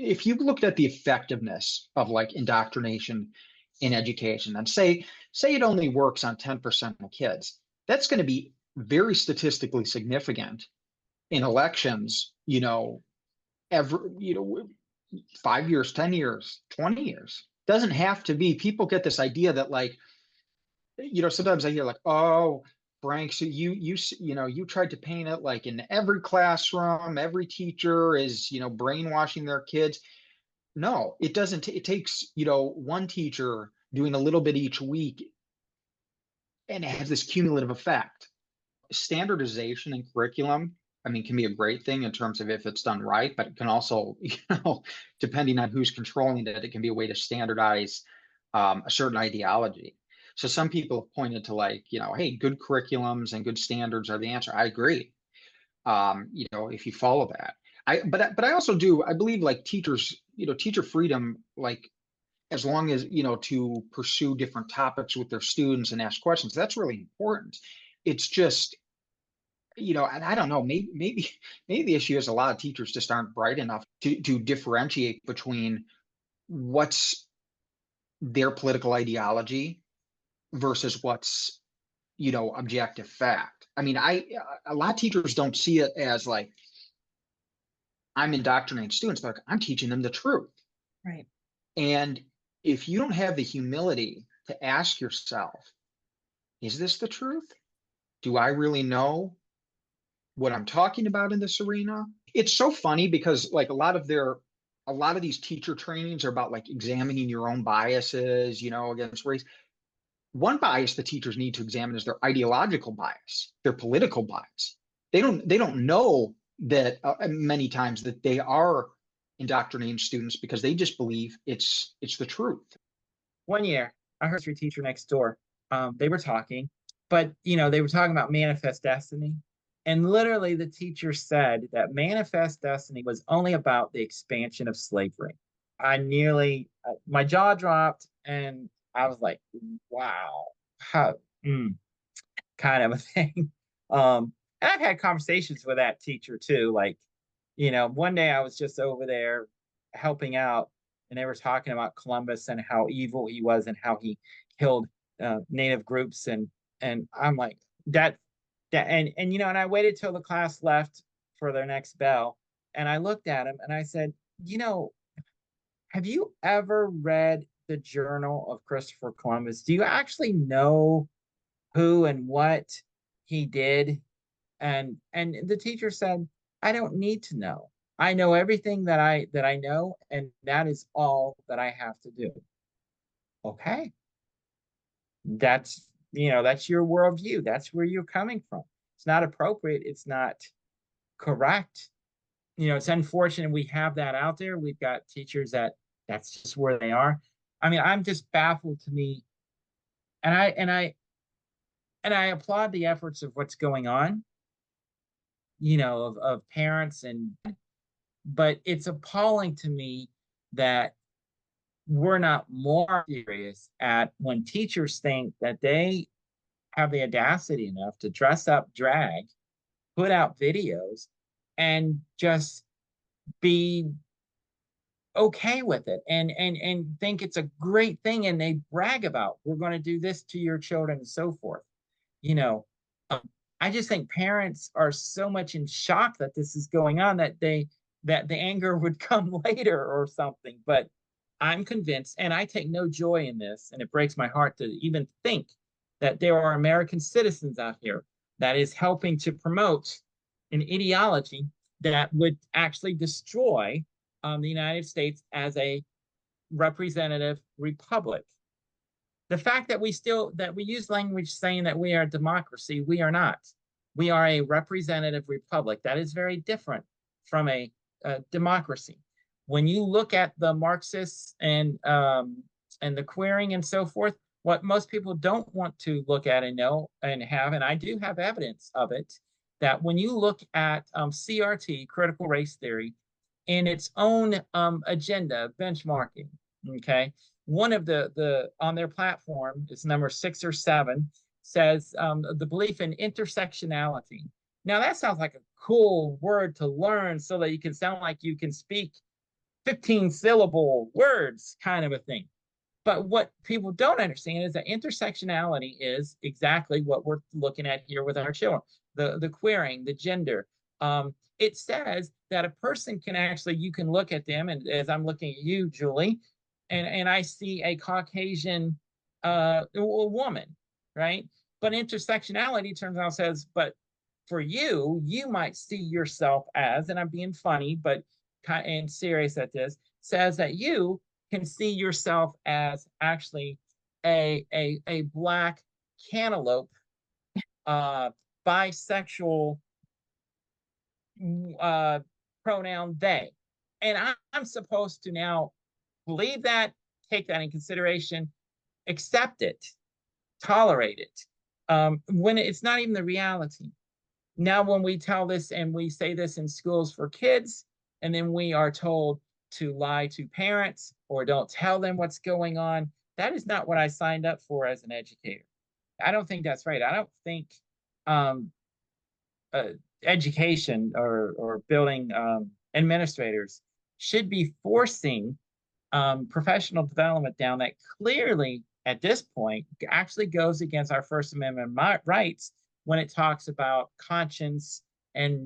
if you looked at the effectiveness of like indoctrination in education and say it only works on 10% of kids, that's going to be very statistically significant in elections, every, 5 years, 10 years, 20 years. Doesn't have to be. People get this idea that like, sometimes I hear like, oh, Frank, so you tried to paint it like in every classroom, every teacher is, brainwashing their kids. No, it doesn't. It takes, one teacher doing a little bit each week, and it has this cumulative effect. Standardization in curriculum, I mean, can be a great thing in terms of if it's done right, but it can also, depending on who's controlling it, it can be a way to standardize a certain ideology. So some people have pointed to like, hey, good curriculums and good standards are the answer. I agree. If you follow that. But I also do, I believe like teachers, teacher freedom, like as long as, to pursue different topics with their students and ask questions, that's really important. It's just, and I don't know, maybe the issue is a lot of teachers just aren't bright enough to differentiate between what's their political ideology versus what's, objective fact. I mean, a lot of teachers don't see it as like, I'm indoctrinating students, but I'm teaching them the truth. Right. And if you don't have the humility to ask yourself, is this the truth? Do I really know what I'm talking about in this arena? It's so funny because like a lot of these teacher trainings are about like examining your own biases, against race. One bias the teachers need to examine is their ideological bias, their political bias. They don't know that many times that they are indoctrinating students because they just believe it's the truth. One year, I heard your teacher next door. They were talking, but they were talking about manifest destiny. And literally the teacher said that manifest destiny was only about the expansion of slavery. My jaw dropped and I was like, wow, how, kind of a thing. And I've had conversations with that teacher too. Like, one day I was just over there helping out and they were talking about Columbus and how evil he was and how he killed native groups. And I'm like, and I waited till the class left for their next bell. And I looked at him and I said, have you ever read the Journal of Christopher Columbus? Do you actually know who and what he did? And the teacher said, I don't need to know. I know everything that I know, and that is all that I have to do. Okay. That's your worldview. That's where you're coming from. It's not appropriate. It's not correct. It's unfortunate we have that out there. We've got teachers that's just where they are. I mean, I'm just baffled to me, and I applaud the efforts of what's going on, of parents but it's appalling to me that we're not more serious at when teachers think that they have the audacity enough to dress up, drag, put out videos, and just be okay with it and think it's a great thing, and they brag about, we're going to do this to your children and so forth. I just think parents are so much in shock that this is going on that the anger would come later or something. But I'm convinced, and I take no joy in this, and it breaks my heart to even think that there are American citizens out here that is helping to promote an ideology that would actually destroy the United States as a representative republic. The fact that we use language saying that we are a democracy, we are not. We are a representative republic. That is very different from a democracy. When you look at the Marxists and the queering and so forth, what most people don't want to look at and know and have, and I do have evidence of it, that when you look at CRT, critical race theory, in its own agenda, benchmarking, okay, one of the on their platform, it's number 6 or 7, says the belief in intersectionality. Now that sounds like a cool word to learn so that you can sound like you can speak 15 syllable words kind of a thing. But what people don't understand is that intersectionality is exactly what we're looking at here with our children, the queering, the gender. It says that a person can actually, you can look at them, and as I'm looking at you, Julie, and I see a Caucasian woman, right? But intersectionality turns out says, but for you, you might see yourself as, and I'm being funny, but and serious at this, says that you can see yourself as actually a black cantaloupe, bisexual, pronoun they. And I'm supposed to now believe that, take that in consideration, accept it, tolerate it, when it's not even the reality. Now, when we tell this and we say this in schools for kids, and then we are told to lie to parents or don't tell them what's going on, that is not what I signed up for as an educator. I don't think that's right. I don't think um, education or building administrators should be forcing professional development down that clearly at this point actually goes against our First Amendment rights when it talks about conscience and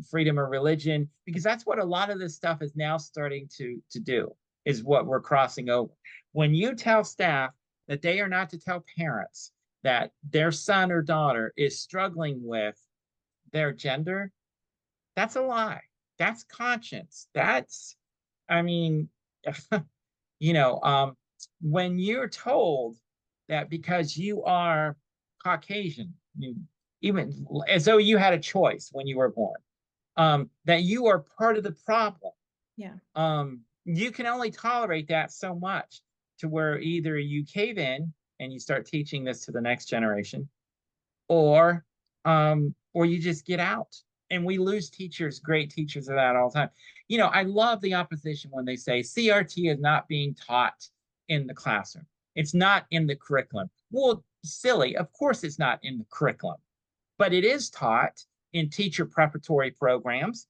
freedom of religion, because that's what a lot of this stuff is now starting to do, is what we're crossing over. When you tell staff that they are not to tell parents that their son or daughter is struggling with their gender, that's a lie. That's conscience. That's, I mean, you know, when you're told that because you are Caucasian, even as though you had a choice when you were born, that you are part of the problem. Yeah. You can only tolerate that so much, to where either you cave in and you start teaching this to the next generation, or you just get out. And we lose teachers, great teachers of that all the time. You know, I love the opposition when they say CRT is not being taught in the classroom. It's not in the curriculum. Well, silly, of course it's not in the curriculum, but it is taught in teacher preparatory programs.